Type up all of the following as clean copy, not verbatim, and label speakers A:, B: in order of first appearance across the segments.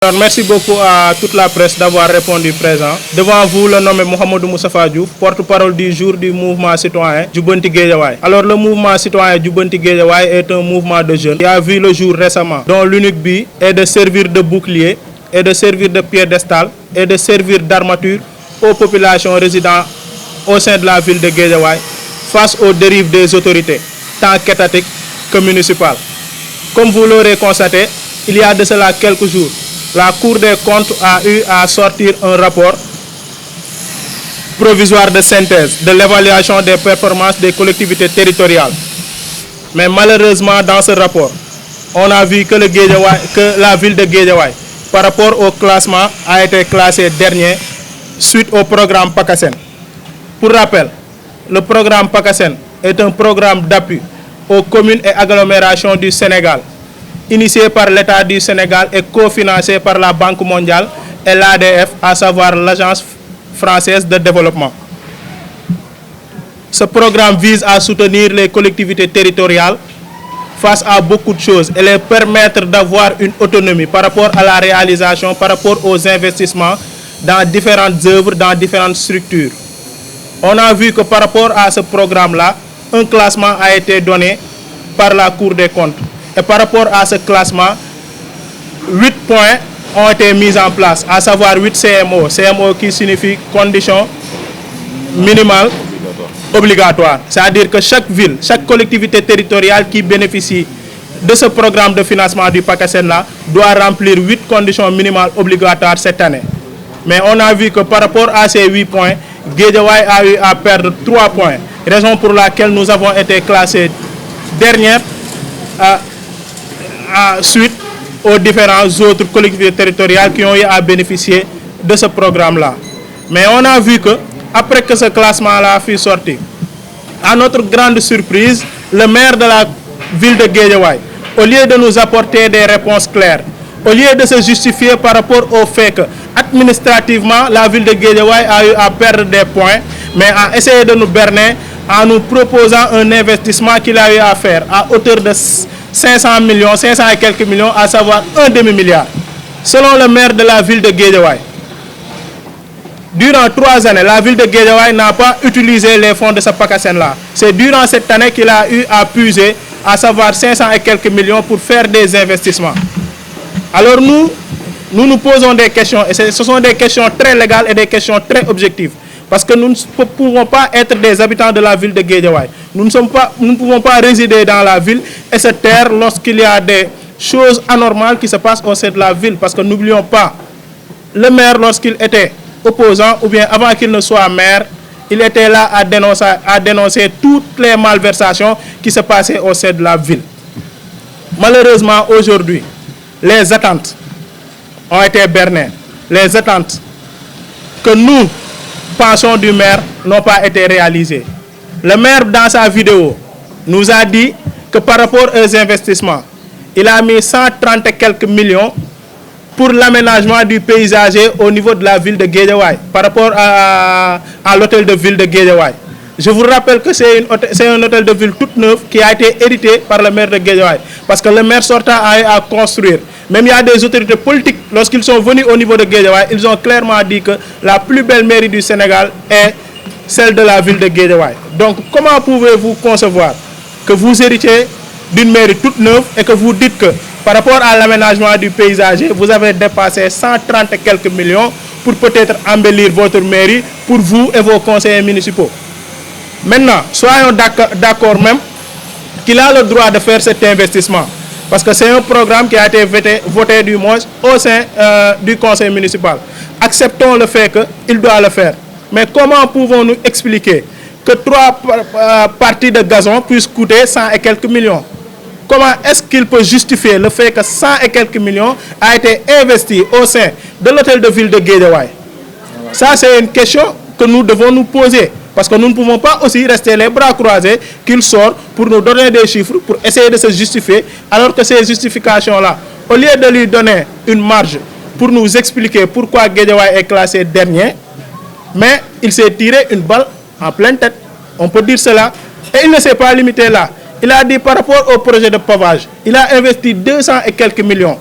A: Alors, merci beaucoup à toute la presse d'avoir répondu présent. Devant vous, le nommé Mohamedou Moustapha Diouf, porte-parole du jour du mouvement citoyen Jubanti Guédiawaye. Alors, le mouvement citoyen Jubanti Guédiawaye est un mouvement de jeunes qui a vu le jour récemment, dont l'unique but est de servir de bouclier et de servir de piédestal et de servir d'armature aux populations résidant au sein de la ville de Guédiawaye face aux dérives des autorités, tant qu'étatiques que municipales. Comme vous l'aurez constaté, il y a de cela quelques jours, la Cour des comptes a eu à sortir un rapport provisoire de synthèse de l'évaluation des performances des collectivités territoriales. Mais malheureusement, dans ce rapport, on a vu que la ville de Guédiawaye, par rapport au classement, a été classée dernier suite au programme PACASEN. Pour rappel, le programme PACASEN est un programme d'appui aux communes et agglomérations du Sénégal, initié par l'État du Sénégal et cofinancé par la Banque mondiale et l'ADF, à savoir l'Agence française de développement. Ce programme vise à soutenir les collectivités territoriales face à beaucoup de choses et les permettre d'avoir une autonomie par rapport à la réalisation, par rapport aux investissements dans différentes œuvres, dans différentes structures. On a vu que par rapport à ce programme-là, un classement a été donné par la Cour des comptes. Et par rapport à ce classement, 8 points ont été mis en place, à savoir 8 CMO. CMO qui signifie conditions minimales obligatoires. C'est-à-dire que chaque ville, chaque collectivité territoriale qui bénéficie de ce programme de financement du PACASEN-là doit remplir 8 conditions minimales obligatoires cette année. Mais on a vu que par rapport à ces 8 points, Guédiawaye a eu à perdre 3 points. Raison pour laquelle nous avons été classés dernière suite aux différentes autres collectivités territoriales qui ont eu à bénéficier de ce programme-là. Mais on a vu que, après que ce classement-là fut sorti, à notre grande surprise, le maire de la ville de Guédiawaye, au lieu de nous apporter des réponses claires, au lieu de se justifier par rapport au fait que, administrativement, la ville de Guédiawaye a eu à perdre des points, mais a essayé de nous berner en nous proposant un investissement qu'il a eu à faire à hauteur de 500 millions, 500 et quelques millions, à savoir un demi-milliard. Selon le maire de la ville de Guédiawaye, durant 3 années, la ville de Guédiawaye n'a pas utilisé les fonds de ce PACASEN-là. C'est durant cette année qu'il a eu à puiser, à savoir 500 et quelques millions pour faire des investissements. Alors nous posons des questions, et ce sont des questions très légales et des questions très objectives. Parce que nous ne pouvons pas être des habitants de la ville de Guédiawaye. Nous ne pouvons pas résider dans la ville et se taire lorsqu'il y a des choses anormales qui se passent au sein de la ville. Parce que n'oublions pas, le maire, lorsqu'il était opposant, ou bien avant qu'il ne soit maire, il était là à dénoncer toutes les malversations qui se passaient au sein de la ville. Malheureusement, aujourd'hui, les attentes ont été bernées. Les attentes que nous pensons du maire n'ont pas été réalisées. Le maire, dans sa vidéo, nous a dit que par rapport aux investissements, il a mis 130 et quelques millions pour l'aménagement du paysager au niveau de la ville de Guédiawaye, par rapport à l'hôtel de ville de Guédiawaye. Je vous rappelle que c'est un hôtel de ville toute neuve qui a été hérité par le maire de Guédiawaye. Parce que le maire sortant a eu à construire. Même il y a des autorités politiques, lorsqu'ils sont venus au niveau de Guédiawaye, ils ont clairement dit que la plus belle mairie du Sénégal est celle de la ville de Guédiawaye. Donc comment pouvez-vous concevoir que vous héritiez d'une mairie toute neuve et que vous dites que par rapport à l'aménagement du paysager, vous avez dépassé 130 et quelques millions pour peut-être embellir votre mairie pour vous et vos conseillers municipaux. Maintenant, soyons d'accord même qu'il a le droit de faire cet investissement. Parce que c'est un programme qui a été voté du moins au sein du conseil municipal. Acceptons le fait qu'il doit le faire. Mais comment pouvons-nous expliquer que 3 parties de gazon puissent coûter 100 et quelques millions? Comment est-ce qu'il peut justifier le fait que 100 et quelques millions a été investi au sein de l'hôtel de ville de Guédiawaye? Ça, c'est une question que nous devons nous poser. Parce que nous ne pouvons pas aussi rester les bras croisés qu'il sort pour nous donner des chiffres, pour essayer de se justifier, alors que ces justifications-là, au lieu de lui donner une marge pour nous expliquer pourquoi Guédiawaye est classé dernier, mais il s'est tiré une balle en pleine tête. On peut dire cela. Et il ne s'est pas limité là. Il a dit par rapport au projet de pavage, il a investi 200 et quelques millions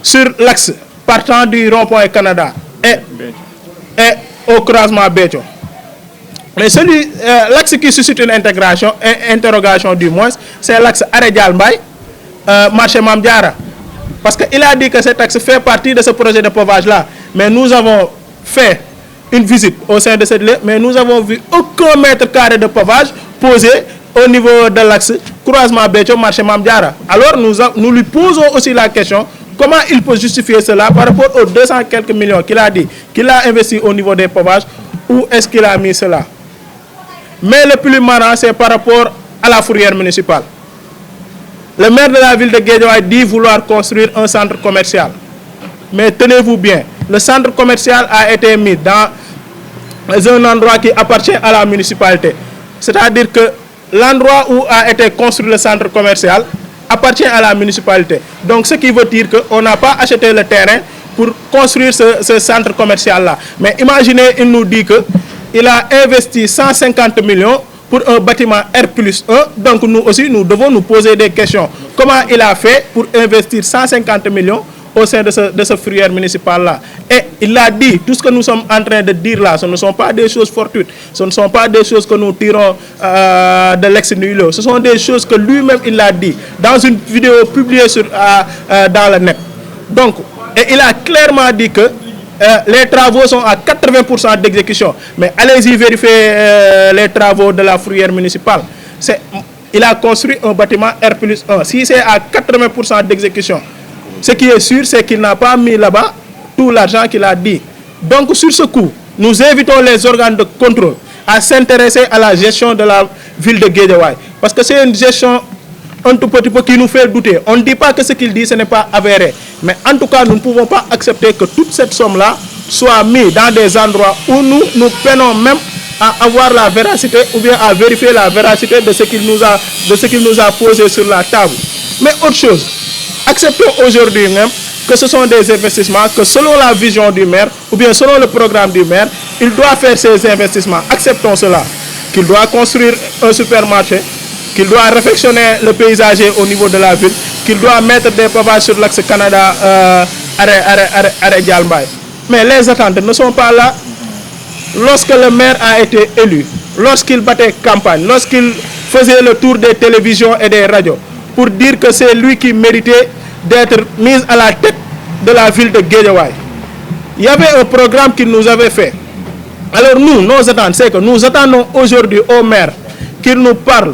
A: sur l'axe partant du rond-point Canada et au croisement Béthio. Mais l'axe qui suscite une interrogation du moins, c'est l'axe Arrêt Dial Mbaye, marché Mame Diarra. Parce qu'il a dit que cet axe fait partie de ce projet de pavage-là. Mais nous avons fait une visite au sein de cette lieu, mais nous avons vu aucun mètre carré de pavage posé au niveau de l'axe croisement Béthio, marché Mame Diarra. Alors nous lui posons aussi la question, comment il peut justifier cela par rapport aux 200 quelques millions qu'il a dit, qu'il a investi au niveau des pavages, où est-ce qu'il a mis cela? Mais le plus marrant, c'est par rapport à la fourrière municipale. Le maire de la ville de Guédiawaye dit vouloir construire un centre commercial. Mais tenez-vous bien, le centre commercial a été mis dans un endroit qui appartient à la municipalité. C'est-à-dire que l'endroit où a été construit le centre commercial appartient à la municipalité. Donc ce qui veut dire qu'on n'a pas acheté le terrain pour construire ce centre commercial-là. Mais imaginez, il nous dit qu'il a investi 150 millions pour un bâtiment R+1. Donc nous aussi, nous devons nous poser des questions. Comment il a fait pour investir 150 millions au sein de ce fourrière municipal-là? Et il a dit, tout ce que nous sommes en train de dire là, ce ne sont pas des choses fortuites, ce ne sont pas des choses que nous tirons de l'ex-nihilo, ce sont des choses que lui-même il a dit dans une vidéo publiée dans le net. Donc, et il a clairement dit que les travaux sont à 80% d'exécution. Mais allez-y vérifier les travaux de la fourrière municipale. Il a construit un bâtiment R+1. Si c'est à 80% d'exécution, ce qui est sûr, c'est qu'il n'a pas mis là-bas tout l'argent qu'il a dit. Donc, sur ce coup, nous invitons les organes de contrôle à s'intéresser à la gestion de la ville de Guédiawaye. Parce que c'est une gestion un tout petit peu qui nous fait douter. On ne dit pas que ce qu'il dit, ce n'est pas avéré. Mais en tout cas, nous ne pouvons pas accepter que toute cette somme-là soit mise dans des endroits où nous peinons même à avoir la véracité ou bien à vérifier la véracité de ce qu'il nous a posé sur la table. Mais autre chose, acceptons aujourd'hui même que ce sont des investissements que selon la vision du maire ou bien selon le programme du maire, il doit faire ces investissements. Acceptons cela. Qu'il doit construire un supermarché, qu'il doit réfectionner le paysager au niveau de la ville, qu'il doit mettre des pavages sur l'axe Canada Arrêt Dial Mbaye. Mais les attentes ne sont pas là. Lorsque le maire a été élu, lorsqu'il battait campagne, lorsqu'il faisait le tour des télévisions et des radios pour dire que c'est lui qui méritait d'être mis à la tête de la ville de Guédiawaye, il y avait un programme qu'il nous avait fait. Alors nous, nos attentes, c'est que nous attendons aujourd'hui au maire qu'il nous parle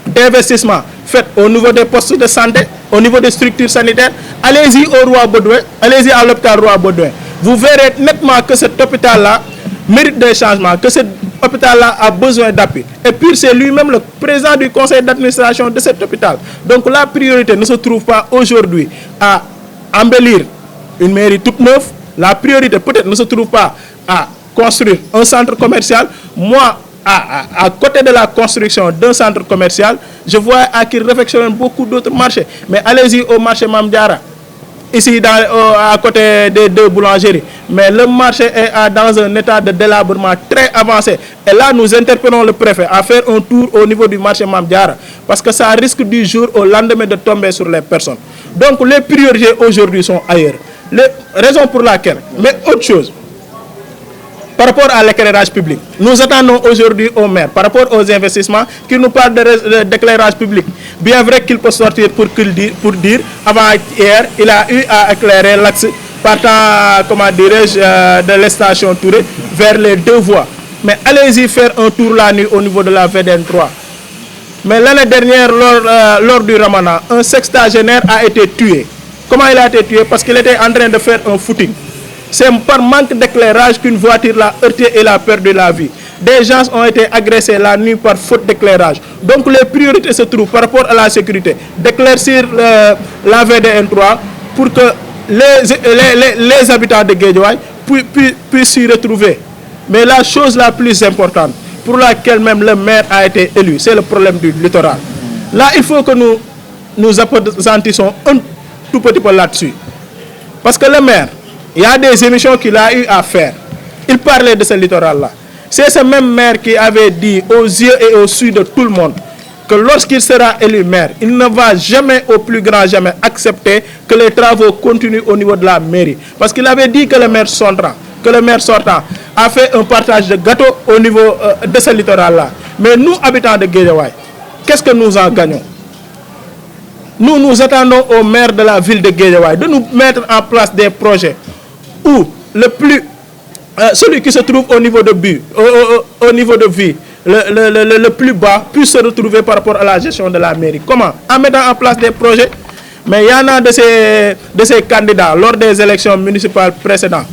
A: d'investissement fait au niveau des postes de santé, au niveau des structures sanitaires. Allez-y au Roi Baudouin, allez-y à l'hôpital Roi Baudouin. Vous verrez nettement que cet hôpital-là mérite des changements, que cet hôpital-là a besoin d'appui. Et puis c'est lui-même le président du conseil d'administration de cet hôpital. Donc la priorité ne se trouve pas aujourd'hui à embellir une mairie toute neuve. La priorité peut-être ne se trouve pas à construire un centre commercial. Moi, à côté de la construction d'un centre commercial, je vois qu'il réfectionne beaucoup d'autres marchés. Mais allez-y au marché Mame Diarra, ici à côté des deux boulangeries. Mais le marché est dans un état de délabrement très avancé. Et là, nous interpellons le préfet à faire un tour au niveau du marché Mame Diarra, parce que ça risque du jour au lendemain de tomber sur les personnes. Donc les priorités aujourd'hui sont ailleurs. Les raisons pour laquelle, mais autre chose, par rapport à l'éclairage public, nous attendons aujourd'hui au maire, par rapport aux investissements, qu'il nous parle d'éclairage public. Bien vrai qu'il peut sortir pour dire, avant-hier, il a eu à éclairer l'axe partant, comment dirais-je, de l'estation Touré vers les deux voies. Mais allez-y faire un tour la nuit au niveau de la VDN 3. Mais l'année dernière, lors du Ramadan, un sexagénaire a été tué. Comment il a été tué? Parce qu'il était en train de faire un footing. C'est par manque d'éclairage qu'une voiture l'a heurté et l'a perdu la vie. Des gens ont été agressés la nuit par faute d'éclairage. Donc les priorités se trouvent par rapport à la sécurité, d'éclaircir la VDN 3 pour que les habitants de Guédiawaye puissent s'y retrouver. Mais la chose la plus importante, pour laquelle même le maire a été élu, c'est le problème du littoral. Là, il faut que nous appesantissions un tout petit peu là-dessus. Parce que le maire, il y a des émissions qu'il a eu à faire. Il parlait de ce littoral-là. C'est ce même maire qui avait dit aux yeux et aux yeux de tout le monde que lorsqu'il sera élu maire, il ne va jamais, au plus grand jamais, accepter que les travaux continuent au niveau de la mairie. Parce qu'il avait dit que le maire sortant a fait un partage de gâteau au niveau de ce littoral-là. Mais nous, habitants de Guédiawaye, qu'est-ce que nous en gagnons? Nous attendons au maire de la ville de Guédiawaye de nous mettre en place des projets où celui qui se trouve au niveau de vie, le plus bas, puisse se retrouver par rapport à la gestion de la mairie. Comment? En mettant en place des projets. Mais il y en a de ces candidats lors des élections municipales précédentes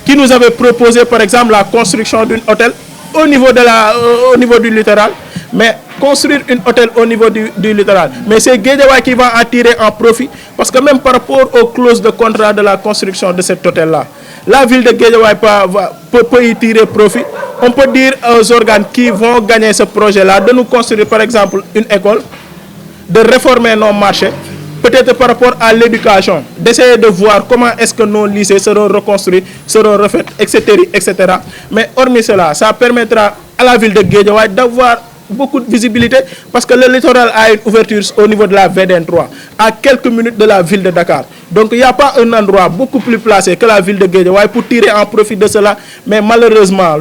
A: qui nous avaient proposé par exemple la construction d'un hôtel au niveau du littoral. Mais construire un hôtel au niveau du littoral. Mais c'est Guédiawaye qui va en tirer en profit. Parce que même par rapport aux clauses de contrat de la construction de cet hôtel-là, la ville de Guédiawaye peut y tirer profit. On peut dire aux organes qui vont gagner ce projet-là de nous construire par exemple une école, de réformer nos marchés, peut-être par rapport à l'éducation, d'essayer de voir comment est-ce que nos lycées seront reconstruits, seront refaits, etc., etc. Mais hormis cela, ça permettra à la ville de Guédiawaye d'avoir beaucoup de visibilité parce que le littoral a une ouverture au niveau de la VDN 3 à quelques minutes de la ville de Dakar. Donc il n'y a pas un endroit beaucoup plus placé que la ville de Guédiawaye pour tirer en profit de cela. Mais malheureusement,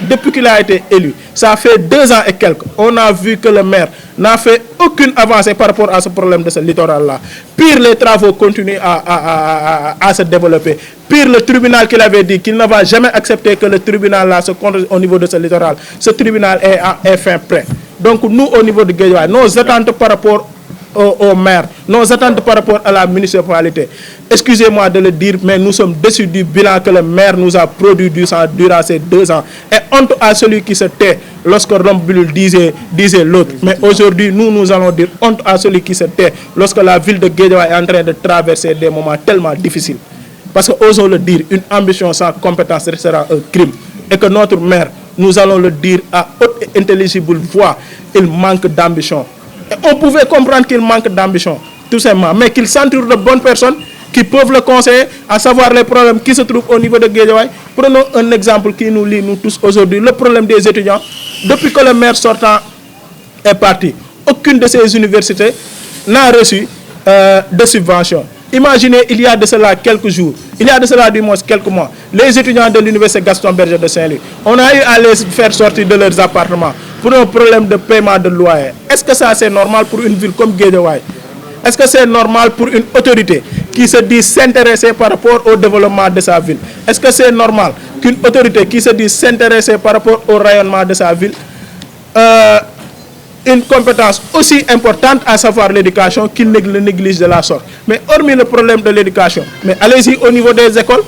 A: depuis qu'il a été élu, ça fait 2 ans et quelques, on a vu que le maire n'a fait aucune avancée par rapport à ce problème de ce littoral-là. Pire, les travaux continuent à se développer. Pire, le tribunal qu'il avait dit qu'il ne va jamais accepter que le tribunal-là se conduise au niveau de ce littoral. Ce tribunal est fin prêt. Donc nous, au niveau de Guédiawaye, nos attentes par rapport au maire, nos attentes par rapport à la municipalité, excusez-moi de le dire, mais nous sommes déçus du bilan que le maire nous a produit durant ces 2 ans. Et honte à celui qui se tait lorsque Rombulul disait l'autre. Mais aujourd'hui, nous allons dire honte à celui qui se tait lorsque la ville de Guédiawaye est en train de traverser des moments tellement difficiles. Parce que, osons le dire, une ambition sans compétence restera un crime. Et que notre maire, nous allons le dire à haute et intelligible voix, il manque d'ambition. Et on pouvait comprendre qu'il manque d'ambition, tout simplement, mais qu'il s'entoure de bonnes personnes qui peuvent le conseiller, à savoir les problèmes qui se trouvent au niveau de Guédiawaye. Prenons un exemple qui nous lie, nous tous, aujourd'hui, le problème des étudiants. Depuis que le maire sortant est parti, aucune de ces universités n'a reçu de subvention. Imaginez, il y a de cela quelques jours, il y a de cela du moins quelques mois, les étudiants de l'université Gaston Berger de Saint-Louis, on a eu à les faire sortir de leurs appartements pour un problème de paiement de loyer. Est-ce que ça c'est normal pour une ville comme Guédiawaye? Est-ce que c'est normal pour une autorité qui se dit s'intéresser par rapport au développement de sa ville? Est-ce que c'est normal qu'une autorité qui se dit s'intéresser par rapport au rayonnement de sa ville une compétence aussi importante, à savoir l'éducation, qu'il le néglige de la sorte? Mais hormis le problème de l'éducation, mais allez-y au niveau des écoles.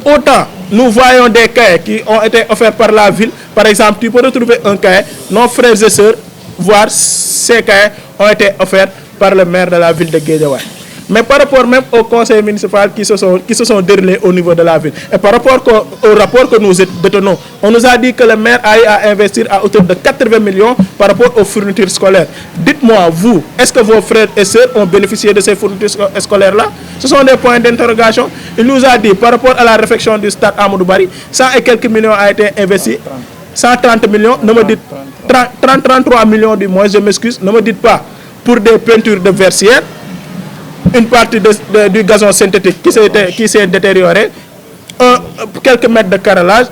A: Autant nous voyons des cahiers qui ont été offerts par la ville. Par exemple, tu peux retrouver un cahier, nos frères et sœurs, voire ces cahiers ont été offerts par le maire de la ville de Guédiawaye. Mais par rapport même au conseil municipal qui se sont déroulés au niveau de la ville, et par rapport au rapport que nous détenons, on nous a dit que le maire a eu à investir à hauteur de 80 millions par rapport aux fournitures scolaires. Dites-moi, vous, est-ce que vos frères et sœurs ont bénéficié de ces fournitures scolaires-là? Ce sont des points d'interrogation. Il nous a dit, par rapport à la réfection du stade Amadou Barry, 100 et quelques millions a été investi. 130 millions, ne me dites 33 millions du moins, je m'excuse, ne me dites pas pour des peintures de versières. Une partie du gazon synthétique qui s'est détérioré, quelques mètres de carrelage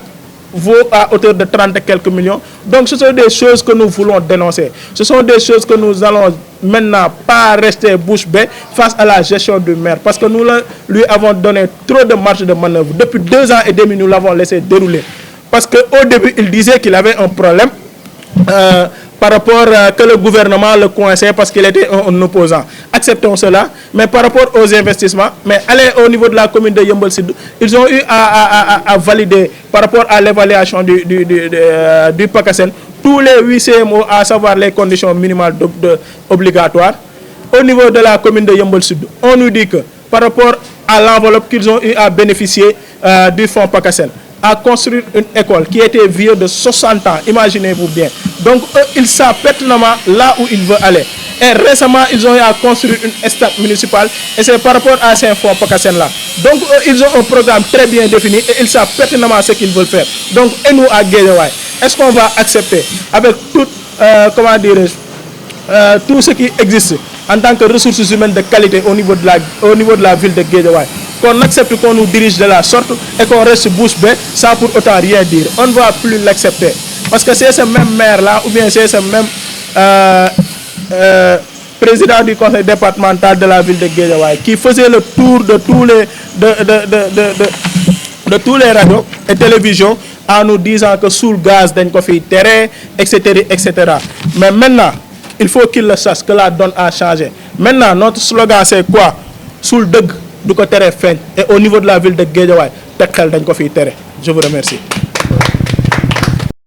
A: vaut à hauteur de 30 et quelques millions. Donc ce sont des choses que nous voulons dénoncer. Ce sont des choses que nous allons maintenant pas rester bouche bée face à la gestion du maire. Parce que nous lui avons donné trop de marge de manœuvre. Depuis 2 ans et demi, nous l'avons laissé dérouler. Parce qu'au début, il disait qu'il avait un problème par rapport que le gouvernement le coinçait parce qu'il était un opposant. Acceptons cela, mais par rapport aux investissements, mais allez au niveau de la commune de Yeumbeul Sud, ils ont eu à valider par rapport à l'évaluation du PACASEN tous les 8 CMO, à savoir les conditions minimales obligatoires. Au niveau de la commune de Yeumbeul Sud, on nous dit que par rapport à l'enveloppe qu'ils ont eu à bénéficier du fonds PACASEN, à construire une école qui était vieille de 60 ans, imaginez-vous bien. Donc eux, ils savent pertinemment là où ils veulent aller. Et récemment, ils ont eu à construire une stade municipale, et c'est par rapport à ces fonds PACASEN-là. Donc eux, ils ont un programme très bien défini et ils savent pertinemment ce qu'ils veulent faire. Donc, et nous à Guédiawaye, est-ce qu'on va accepter avec toute, comment dirais-je, tout ce qui existe en tant que ressources humaines de qualité au niveau de la ville de Guédiawaye. Qu'on accepte qu'on nous dirige de la sorte et qu'on reste bouche bée sans pour autant rien dire. On ne va plus l'accepter. Parce que c'est ce même maire-là, ou bien c'est ce même président du conseil départemental de la ville de Guédiawaye qui faisait le tour de tous les radios et télévisions en nous disant que sous le gaz d'un coffee terrain, etc., etc. Mais maintenant, il faut qu'il le sache que la donne a changé. Maintenant, notre slogan c'est quoi? Sous le deg du côté terrain. Et au niveau de la ville de Guédiawaye, tel d'un coffee terrain. Je vous remercie.